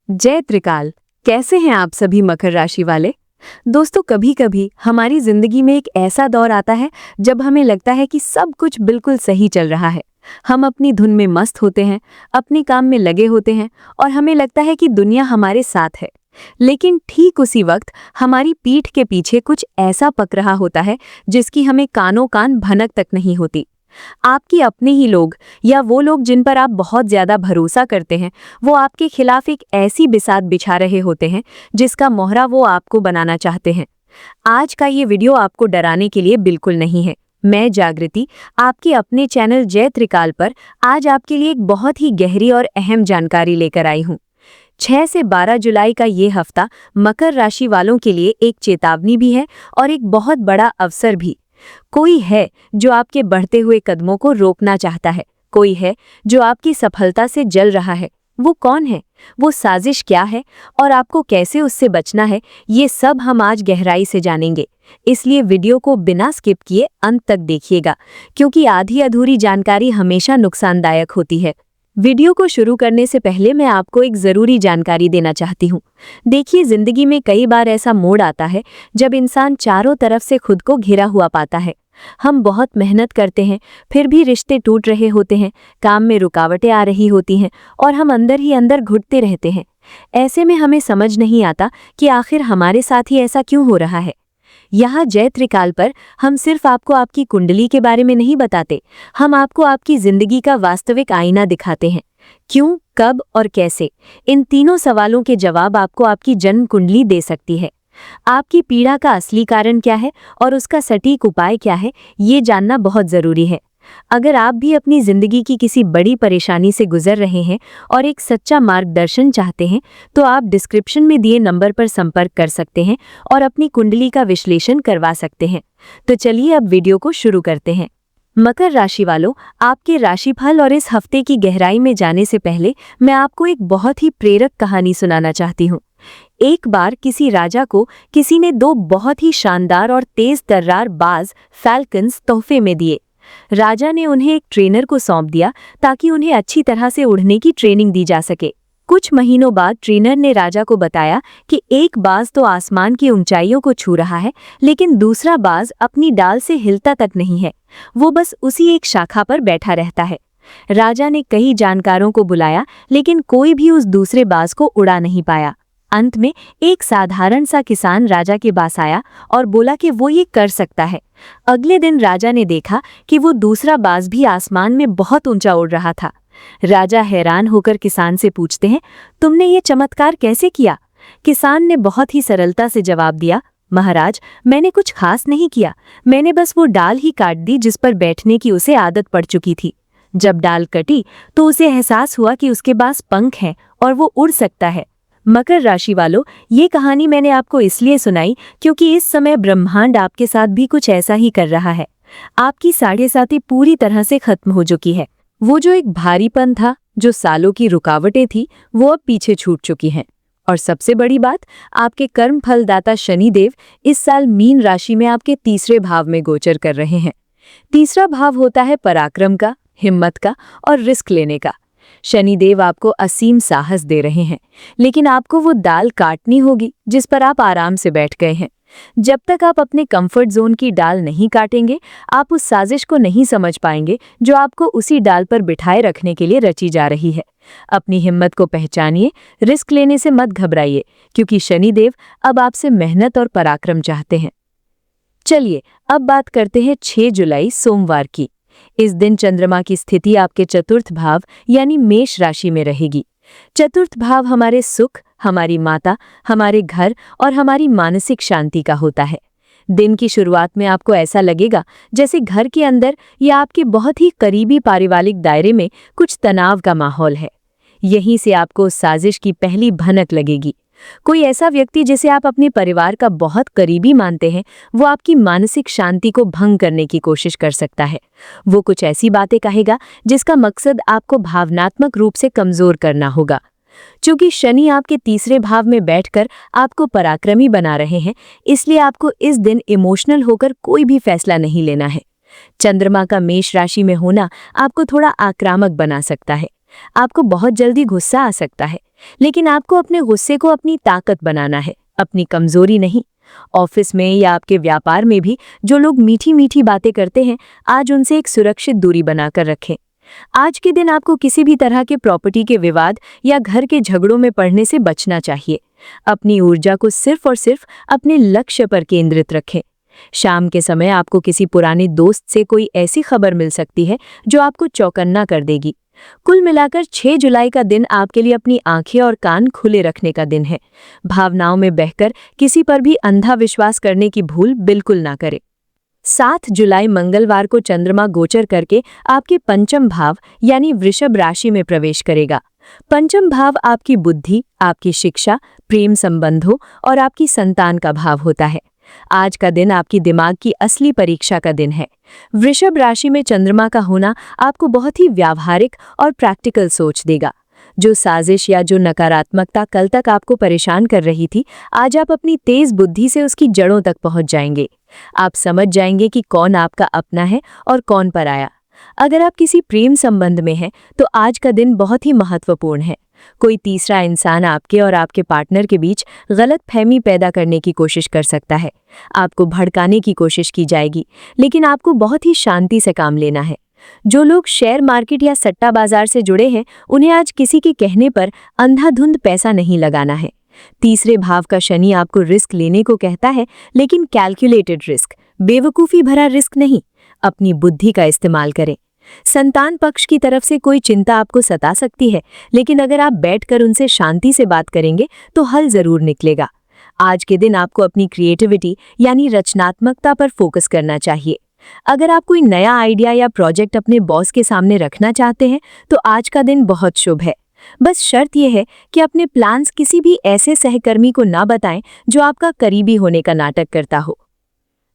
जय त्रिकाल। कैसे हैं आप सभी मकर राशि वाले दोस्तों। कभी कभी हमारी जिंदगी में एक ऐसा दौर आता है जब हमें लगता है कि सब कुछ बिल्कुल सही चल रहा है। हम अपनी धुन में मस्त होते हैं, अपने काम में लगे होते हैं और हमें लगता है कि दुनिया हमारे साथ है। लेकिन ठीक उसी वक्त हमारी पीठ के पीछे कुछ ऐसा पक रहा होता है जिसकी हमें कानों कान भनक तक नहीं होती। आपके अपने ही लोग या वो लोग जिन पर आप बहुत ज्यादा भरोसा करते हैं, वो आपके खिलाफ एक ऐसी बिसात बिछा रहे होते हैं जिसका मोहरा वो आपको बनाना चाहते हैं। आज का ये वीडियो आपको डराने के लिए बिल्कुल नहीं है। मैं जागृति आपके अपने चैनल जय त्रिकाल पर आज आपके लिए एक बहुत ही गहरी और अहम जानकारी लेकर आई हूँ। 6 से 12 जुलाई का ये हफ्ता मकर राशि वालों के लिए एक चेतावनी भी है और एक बहुत बड़ा अवसर भी। कोई है जो आपके बढ़ते हुए कदमों को रोकना चाहता है, कोई है जो आपकी सफलता से जल रहा है। वो कौन है, वो साजिश क्या है और आपको कैसे उससे बचना है, ये सब हम आज गहराई से जानेंगे। इसलिए वीडियो को बिना स्किप किए अंत तक देखिएगा, क्योंकि आधी अधूरी जानकारी हमेशा नुकसानदायक होती है। वीडियो को शुरू करने से पहले मैं आपको एक ज़रूरी जानकारी देना चाहती हूँ। देखिए, ज़िंदगी में कई बार ऐसा मोड़ आता है जब इंसान चारों तरफ से खुद को घिरा हुआ पाता है। हम बहुत मेहनत करते हैं, फिर भी रिश्ते टूट रहे होते हैं, काम में रुकावटें आ रही होती हैं और हम अंदर ही अंदर घुटते रहते हैं। ऐसे में हमें समझ नहीं आता कि आखिर हमारे साथ ही ऐसा क्यों हो रहा है। यहाँ जय त्रिकाल पर हम सिर्फ आपको आपकी कुंडली के बारे में नहीं बताते, हम आपको आपकी जिंदगी का वास्तविक आईना दिखाते हैं। क्यों, कब और कैसे, इन तीनों सवालों के जवाब आपको आपकी जन्म कुंडली दे सकती है। आपकी पीड़ा का असली कारण क्या है और उसका सटीक उपाय क्या है, ये जानना बहुत जरूरी है। अगर आप भी अपनी जिंदगी की किसी बड़ी परेशानी से गुजर रहे हैं और एक सच्चा मार्गदर्शन चाहते हैं, तो आप डिस्क्रिप्शन में दिए नंबर पर संपर्क कर सकते हैं और अपनी कुंडली का विश्लेषण करवा सकते हैं। तो चलिए अब वीडियो को शुरू करते हैं। मकर राशि वालों, आपके राशिफल और इस हफ्ते की गहराई में जाने से पहले मैं आपको एक बहुत ही प्रेरक कहानी सुनाना चाहती हूँ। एक बार किसी राजा को किसी ने 2 बहुत ही शानदार और तेज तर्रार बाज फैल्कन्स तोहफे में दिए। राजा ने उन्हें एक ट्रेनर को सौंप दिया ताकि उन्हें अच्छी तरह से उड़ने की ट्रेनिंग दी जा सके। कुछ महीनों बाद ट्रेनर ने राजा को बताया कि एक बाज तो आसमान की ऊंचाइयों को छू रहा है, लेकिन दूसरा बाज अपनी डाल से हिलता तक नहीं है, वो बस उसी एक शाखा पर बैठा रहता है। राजा ने कई जानकारों को बुलाया, लेकिन कोई भी उस दूसरे बाज को उड़ा नहीं पाया। अंत में एक साधारण सा किसान राजा के पास आया और बोला कि वो ये कर सकता है। अगले दिन राजा ने देखा कि वो दूसरा बाज भी आसमान में बहुत ऊंचा उड़ रहा था। राजा हैरान होकर किसान से पूछते हैं, तुमने ये चमत्कार कैसे किया? किसान ने बहुत ही सरलता से जवाब दिया, महाराज, मैंने कुछ खास नहीं किया, मैंने बस वो डाल ही काट दी जिस पर बैठने की उसे आदत पड़ चुकी थी। जब डाल कटी तो उसे एहसास हुआ कि उसके पास पंख हैं और वो उड़ सकता है। मकर राशि वालों, ये कहानी मैंने आपको इसलिए सुनाई क्योंकि इस समय ब्रह्मांड आपके साथ भी कुछ ऐसा ही कर रहा है। आपकी साढ़े पूरी तरह से खत्म हो चुकी है। वो जो एक भारीपन था, जो सालों की रुकावटें थी, वो अब पीछे छूट चुकी हैं। और सबसे बड़ी बात, आपके कर्म फलदाता शनिदेव इस साल मीन राशि में आपके तीसरे भाव में गोचर कर रहे हैं। तीसरा भाव होता है पराक्रम का, हिम्मत का और रिस्क लेने का। शनिदेव आपको असीम साहस दे रहे हैं, लेकिन आपको वो डाल काटनी होगी जिस पर आप आराम से बैठ गए हैं। जब तक आप अपने कंफर्ट जोन की डाल नहीं काटेंगे, आप उस साजिश को नहीं समझ पाएंगे जो आपको उसी डाल पर बिठाए रखने के लिए रची जा रही है। अपनी हिम्मत को पहचानिए, रिस्क लेने से मत घबराइए, क्योंकि शनिदेव अब आपसे मेहनत और पराक्रम चाहते हैं। चलिए अब बात करते हैं 6 जुलाई सोमवार की। इस दिन चंद्रमा की स्थिति आपके चतुर्थ भाव यानी मेष राशि में रहेगी। चतुर्थ भाव हमारे सुख, हमारी माता, हमारे घर और हमारी मानसिक शांति का होता है। दिन की शुरुआत में आपको ऐसा लगेगा जैसे घर के अंदर या आपके बहुत ही करीबी पारिवारिक दायरे में कुछ तनाव का माहौल है। यहीं से आपको उस साजिश की पहली भनक लगेगी। कोई ऐसा व्यक्ति जिसे आप अपने परिवार का बहुत करीबी मानते हैं, वो आपकी मानसिक शांति को भंग करने की कोशिश कर सकता है। वो कुछ ऐसी बातें कहेगा जिसका मकसद आपको भावनात्मक रूप से कमजोर करना होगा। चूंकि शनि आपके तीसरे भाव में बैठकर आपको पराक्रमी बना रहे हैं, इसलिए आपको इस दिन इमोशनल होकर कोई भी फैसला नहीं लेना है। चंद्रमा का मेष राशि में होना आपको थोड़ा आक्रामक बना सकता है। आपको बहुत जल्दी गुस्सा आ सकता है, लेकिन आपको अपने गुस्से को अपनी ताकत बनाना है, अपनी कमजोरी नहीं। ऑफिस में या आपके व्यापार में भी जो लोग मीठी मीठी बातें करते हैं, आज उनसे एक सुरक्षित दूरी बनाकर रखें। आज के दिन आपको किसी भी तरह के प्रॉपर्टी के विवाद या घर के झगड़ों में पड़ने से बचना चाहिए। अपनी ऊर्जा को सिर्फ और सिर्फ अपने लक्ष्य पर केंद्रित रखें। शाम के समय आपको किसी पुराने दोस्त से कोई ऐसी खबर मिल सकती है जो आपको चौकन्ना कर देगी। कुल मिलाकर 6 जुलाई का दिन आपके लिए अपनी आंखें और कान खुले रखने का दिन है। भावनाओं में बहकर किसी पर भी अंधा विश्वास करने की भूल बिल्कुल ना करें। 7 जुलाई मंगलवार को चंद्रमा गोचर करके आपके पंचम भाव यानी वृषभ राशि में प्रवेश करेगा। पंचम भाव आपकी बुद्धि, आपकी शिक्षा, प्रेम संबंधों और आपकी संतान का भाव होता है। आज का दिन आपकी दिमाग की असली परीक्षा का दिन है। वृषभ राशि में चंद्रमा का होना आपको बहुत ही व्यावहारिक और प्रैक्टिकल सोच देगा। जो साजिश या जो नकारात्मकता कल तक आपको परेशान कर रही थी, आज आप अपनी तेज बुद्धि से उसकी जड़ों तक पहुंच जाएंगे। आप समझ जाएंगे कि कौन आपका अपना है और कौन पराया। अगर आप किसी प्रेम संबंध में हैं, तो आज का दिन बहुत ही महत्वपूर्ण है। कोई तीसरा इंसान आपके और आपके पार्टनर के बीच गलतफहमी पैदा करने की कोशिश कर सकता है। आपको भड़काने की कोशिश की जाएगी, लेकिन आपको बहुत ही शांति से काम लेना है। जो लोग शेयर मार्केट या सट्टा बाजार से जुड़े हैं, उन्हें आज किसी के कहने पर अंधाधुंध पैसा नहीं लगाना है। तीसरे भाव का शनि आपको रिस्क लेने को कहता है, लेकिन कैलकुलेटेड रिस्क, बेवकूफ़ी भरा रिस्क नहीं। अपनी बुद्धि का इस्तेमाल करें। संतान पक्ष की तरफ से कोई चिंता आपको सता सकती है, लेकिन अगर आप बैठकर उनसे शांति से बात करेंगे तो हल जरूर निकलेगा। आज के दिन आपको अपनी क्रिएटिविटी यानी रचनात्मकता पर फोकस करना चाहिए। अगर आप कोई नया आइडिया या प्रोजेक्ट अपने बॉस के सामने रखना चाहते हैं, तो आज का दिन बहुत शुभ है। बस शर्त यह है कि अपने प्लान्स किसी भी ऐसे सहकर्मी को ना बताएं जो आपका करीबी होने का नाटक करता हो।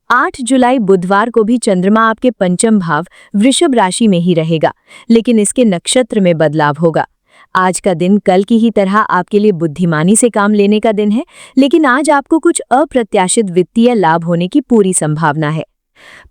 8 जुलाई बुधवार को भी चंद्रमा आपके पंचम भाव वृषभ राशि में ही रहेगा, लेकिन इसके नक्षत्र में बदलाव होगा। आज का दिन कल की ही तरह आपके लिए बुद्धिमानी से काम लेने का दिन है, लेकिन आज आपको कुछ अप्रत्याशित वित्तीय लाभ होने की पूरी संभावना है।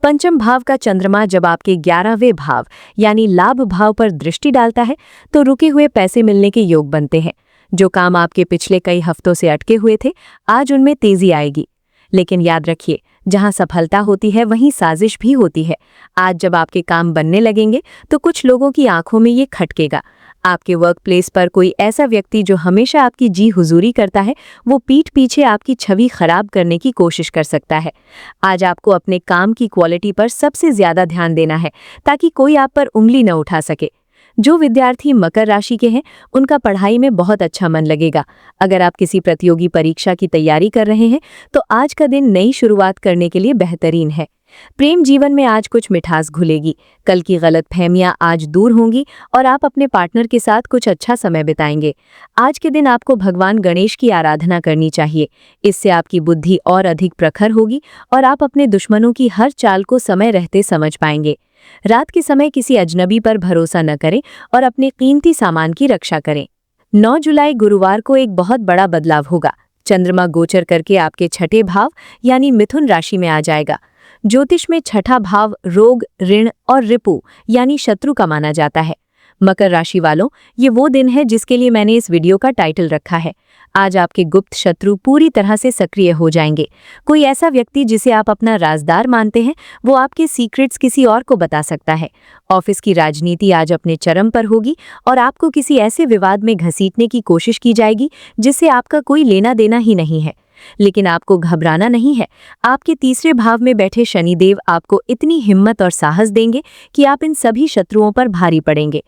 पंचम भाव का चंद्रमा जब आपके 11वें भाव यानी लाभ भाव पर दृष्टि डालता है, तो रुके हुए पैसे मिलने के योग बनते हैं। जो काम आपके पिछले कई हफ्तों से अटके हुए थे, आज उनमें तेजी आएगी। लेकिन याद रखिए, जहां सफलता होती है वहीं साजिश भी होती है। आज जब आपके काम बनने लगेंगे तो कुछ लोगों की आंखों में ये खटकेगा। आपके वर्क प्लेस पर कोई ऐसा व्यक्ति जो हमेशा आपकी जी हुजूरी करता है, वो पीठ पीछे आपकी छवि खराब करने की कोशिश कर सकता है। आज आपको अपने काम की क्वालिटी पर सबसे ज्यादा ध्यान देना है, ताकि कोई आप पर उंगली न उठा सके। जो विद्यार्थी मकर राशि के हैं, उनका पढ़ाई में बहुत अच्छा मन लगेगा। अगर आप किसी प्रतियोगी परीक्षा की तैयारी कर रहे हैं, तो आज का दिन नई शुरुआत करने के लिए बेहतरीन है। प्रेम जीवन में आज कुछ मिठास घुलेगी। कल की गलतफहमियां आज दूर होंगी और आप अपने पार्टनर के साथ कुछ अच्छा समय बिताएंगे। आज के दिन आपको भगवान गणेश की आराधना करनी चाहिए। इससे आपकी बुद्धि और अधिक प्रखर होगी और आप अपने दुश्मनों की हर चाल को समय रहते समझ पाएंगे। रात के समय किसी अजनबी पर भरोसा न करें और अपने कीमती सामान की रक्षा करें। 9 जुलाई गुरुवार को एक बहुत बड़ा बदलाव होगा। चंद्रमा गोचर करके आपके छठे भाव यानी मिथुन राशि में आ जाएगा। ज्योतिष में छठा भाव रोग, ऋण और रिपु यानी शत्रु का माना जाता है। मकर राशि वालों, ये वो दिन है जिसके लिए मैंने इस वीडियो का टाइटल रखा है। आज आपके गुप्त शत्रु पूरी तरह से सक्रिय हो जाएंगे। कोई ऐसा व्यक्ति जिसे आप अपना राजदार मानते हैं, वो आपके सीक्रेट्स किसी और को बता सकता है। ऑफिस की राजनीति आज अपने चरम पर होगी और आपको किसी ऐसे विवाद में घसीटने की कोशिश की जाएगी जिससे आपका कोई लेना देना ही नहीं है। लेकिन आपको घबराना नहीं है। आपके तीसरे भाव में बैठे शनिदेव आपको इतनी हिम्मत और साहस देंगे कि आप इन सभी शत्रुओं पर भारी पड़ेंगे।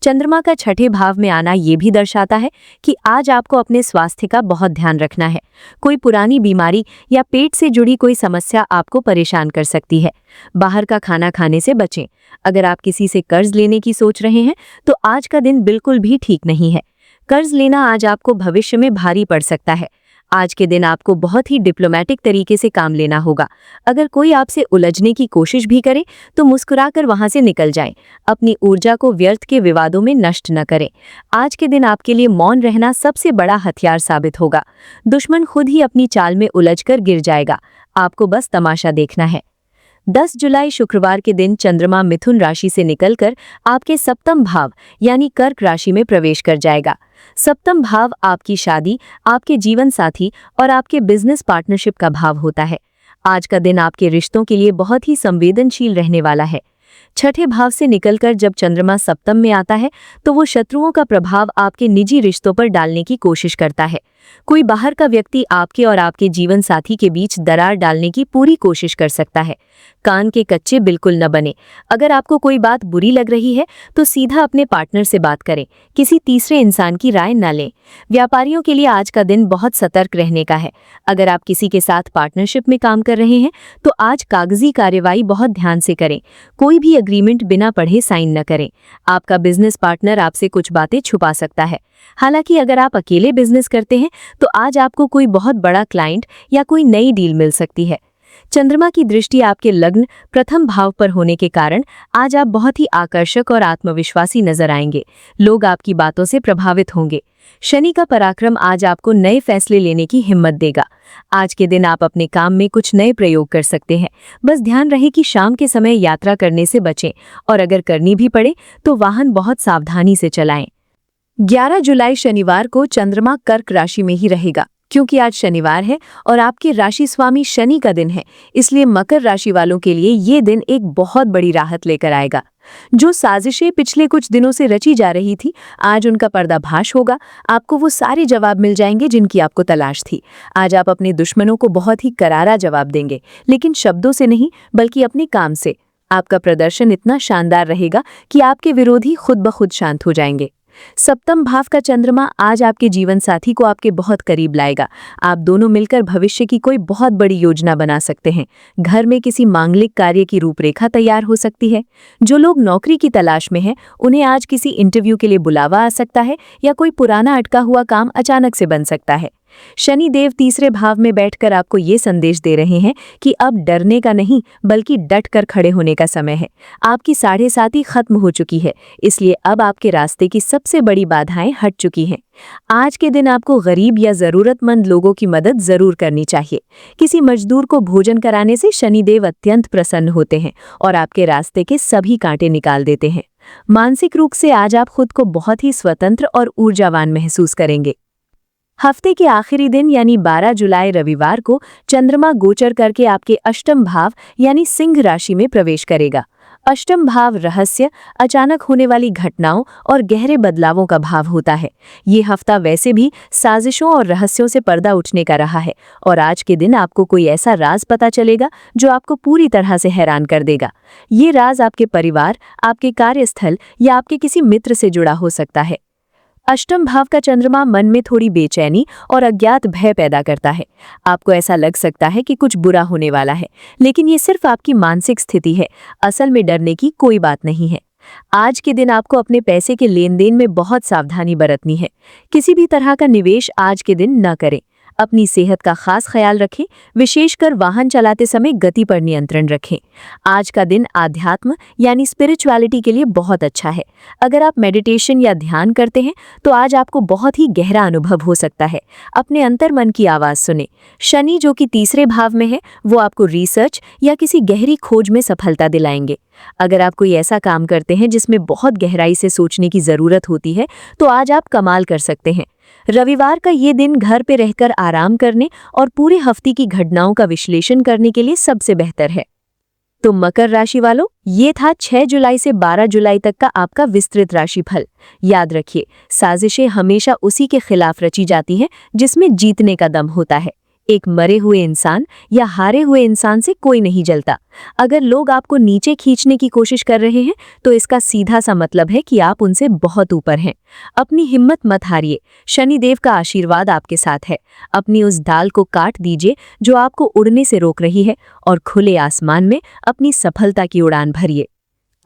चंद्रमा का छठे भाव में आना ये भी दर्शाता है कि आज आपको अपने स्वास्थ्य का बहुत ध्यान रखना है। कोई पुरानी बीमारी या पेट से जुड़ी कोई समस्या आपको परेशान कर सकती है। बाहर का खाना खाने से बचें। अगर आप किसी से कर्ज लेने की सोच रहे हैं, तो आज का दिन बिल्कुल भी ठीक नहीं है। कर्ज लेना आज आपको भविष्य में भारी पड़ सकता है। आज के दिन आपको बहुत ही डिप्लोमेटिक तरीके से काम लेना होगा। अगर कोई आपसे उलझने की कोशिश भी करे, तो मुस्कुराकर वहां से निकल जाएं। अपनी ऊर्जा को व्यर्थ के विवादों में नष्ट न करें। आज के दिन आपके लिए मौन रहना सबसे बड़ा हथियार साबित होगा। दुश्मन खुद ही अपनी चाल में उलझकर गिर जाएगा। आपको बस तमाशा देखना है। 10 जुलाई शुक्रवार के दिन चंद्रमा मिथुन राशि से निकलकर आपके सप्तम भाव यानी कर्क राशि में प्रवेश कर जाएगा। सप्तम भाव आपकी शादी, आपके जीवन साथी और आपके बिजनेस पार्टनरशिप का भाव होता है। आज का दिन आपके रिश्तों के लिए बहुत ही संवेदनशील रहने वाला है। छठे भाव से निकलकर जब चंद्रमा सप्तम में आता है तो वो शत्रुओं का प्रभाव आपके निजी रिश्तों पर डालने की कोशिश करता है। कोई बाहर का व्यक्ति आपके और आपके जीवन साथी के बीच दरार डालने की पूरी कोशिश कर सकता है। कान के कच्चे बिल्कुल न बने। अगर आपको कोई बात बुरी लग रही है तो सीधा अपने पार्टनर से बात करें, किसी तीसरे इंसान की राय न लें। व्यापारियों के लिए आज का दिन बहुत सतर्क रहने का है। अगर आप किसी के साथ पार्टनरशिप में काम कर रहे हैं तो आज कागजी कार्यवाही बहुत ध्यान से करें। कोई भी एग्रीमेंट बिना पढ़े साइन न करें। आपका बिजनेस पार्टनर आपसे कुछ बातें छुपा सकता है। हालांकि अगर आप अकेले बिजनेस करते हैं तो आज आपको कोई बहुत बड़ा क्लाइंट या कोई नई डील मिल सकती है। चंद्रमा की दृष्टि आपके लग्न प्रथम भाव पर होने के कारण आज आप बहुत ही आकर्षक और आत्मविश्वासी नजर आएंगे। लोग आपकी बातों से प्रभावित होंगे। शनि का पराक्रम आज आपको नए फैसले लेने की हिम्मत देगा। आज के दिन आप अपने काम में कुछ नए प्रयोग कर सकते हैं। बस ध्यान रहे कि शाम के समय यात्रा करने से बचें और अगर करनी भी पड़े तो वाहन बहुत सावधानी से चलाएं। 11 जुलाई शनिवार को चंद्रमा कर्क राशि में ही रहेगा। क्योंकि आज शनिवार है और आपके राशि स्वामी शनि का दिन है, इसलिए मकर राशि वालों के लिए ये दिन एक बहुत बड़ी राहत लेकर आएगा। जो साजिशें पिछले कुछ दिनों से रची जा रही थी, आज उनका पर्दाफाश होगा। आपको वो सारे जवाब मिल जाएंगे जिनकी आपको तलाश थी। आज आप अपने दुश्मनों को बहुत ही करारा जवाब देंगे, लेकिन शब्दों से नहीं बल्कि अपने काम से। आपका प्रदर्शन इतना शानदार रहेगा कि आपके विरोधी खुद ब खुद शांत हो जाएंगे। सप्तम भाव का चंद्रमा आज आपके जीवन साथी को आपके बहुत करीब लाएगा। आप दोनों मिलकर भविष्य की कोई बहुत बड़ी योजना बना सकते हैं। घर में किसी मांगलिक कार्य की रूपरेखा तैयार हो सकती है। जो लोग नौकरी की तलाश में हैं, उन्हें आज किसी इंटरव्यू के लिए बुलावा आ सकता है या कोई पुराना अटका हुआ काम अचानक से बन सकता है। शनि देव तीसरे भाव में बैठकर आपको ये संदेश दे रहे हैं कि अब डरने का नहीं बल्कि डट कर खड़े होने का समय है। आपकी 7:30 खत्म हो चुकी है, इसलिए अब आपके रास्ते की सबसे बड़ी बाधाएं हट चुकी हैं। आज के दिन आपको गरीब या जरूरतमंद लोगों की मदद जरूर करनी चाहिए। किसी मजदूर को भोजन कराने से शनिदेव अत्यंत प्रसन्न होते हैं और आपके रास्ते के सभी कांटे निकाल देते हैं। मानसिक रूप से आज आप खुद को बहुत ही स्वतंत्र और ऊर्जावान महसूस करेंगे। हफ्ते के आखिरी दिन यानी 12 जुलाई रविवार को चंद्रमा गोचर करके आपके अष्टम भाव यानी सिंह राशि में प्रवेश करेगा। अष्टम भाव रहस्य, अचानक होने वाली घटनाओं और गहरे बदलावों का भाव होता है। ये हफ्ता वैसे भी साजिशों और रहस्यों से पर्दा उठने का रहा है और आज के दिन आपको कोई ऐसा राज पता चलेगा जो आपको पूरी तरह से हैरान कर देगा। ये राज आपके परिवार, आपके कार्यस्थल या आपके किसी मित्र से जुड़ा हो सकता है। अष्टम भाव का चंद्रमा मन में थोड़ी बेचैनी और अज्ञात भय पैदा करता है। आपको ऐसा लग सकता है कि कुछ बुरा होने वाला है, लेकिन ये सिर्फ आपकी मानसिक स्थिति है। असल में डरने की कोई बात नहीं है। आज के दिन आपको अपने पैसे के लेन देन में बहुत सावधानी बरतनी है। किसी भी तरह का निवेश आज के दिन न करें। अपनी सेहत का खास ख्याल रखें, विशेषकर वाहन चलाते समय गति पर नियंत्रण रखें। आज का दिन आध्यात्म यानी स्पिरिचुअलिटी के लिए बहुत अच्छा है। अगर आप मेडिटेशन या ध्यान करते हैं तो आज आपको बहुत ही गहरा अनुभव हो सकता है। अपने अंतर्मन की आवाज़ सुने। शनि जो कि तीसरे भाव में है, वो आपको रिसर्च या किसी गहरी खोज में सफलता दिलाएंगे। अगर आप कोई ऐसा काम करते हैं जिसमें बहुत गहराई से सोचने की ज़रूरत होती है तो आज आप कमाल कर सकते हैं। रविवार का ये दिन घर पे रहकर आराम करने और पूरे हफ्ते की घटनाओं का विश्लेषण करने के लिए सबसे बेहतर है। तो मकर राशि वालों, ये था 6 जुलाई से 12 जुलाई तक का आपका विस्तृत राशिफल। याद रखिए, साजिशें हमेशा उसी के खिलाफ रची जाती हैं जिसमें जीतने का दम होता है। एक मरे हुए इंसान या हारे हुए इंसान से कोई नहीं जलता। अगर लोग आपको नीचे खींचने की कोशिश कर रहे हैं तो इसका सीधा सा मतलब है कि आप उनसे बहुत ऊपर हैं। अपनी हिम्मत मत हारिए। शनिदेव का आशीर्वाद आपके साथ है। अपनी उस डाल को काट दीजिए जो आपको उड़ने से रोक रही है और खुले आसमान में अपनी सफलता की उड़ान भरिए।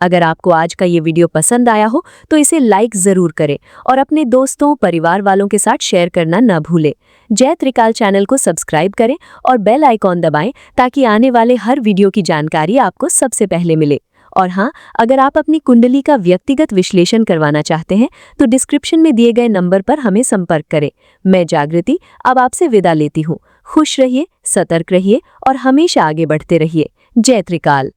अगर आपको आज का ये वीडियो पसंद आया हो तो इसे लाइक ज़रूर करें और अपने दोस्तों, परिवार वालों के साथ शेयर करना न भूलें। जय त्रिकाल चैनल को सब्सक्राइब करें और बेल आइकॉन दबाएं ताकि आने वाले हर वीडियो की जानकारी आपको सबसे पहले मिले। और हाँ, अगर आप अपनी कुंडली का व्यक्तिगत विश्लेषण करवाना चाहते हैं तो डिस्क्रिप्शन में दिए गए नंबर पर हमें संपर्क करें। मैं जागृति अब आपसे विदा लेती हूँ। खुश रहिए, सतर्क रहिए और हमेशा आगे बढ़ते रहिए। जय त्रिकाल।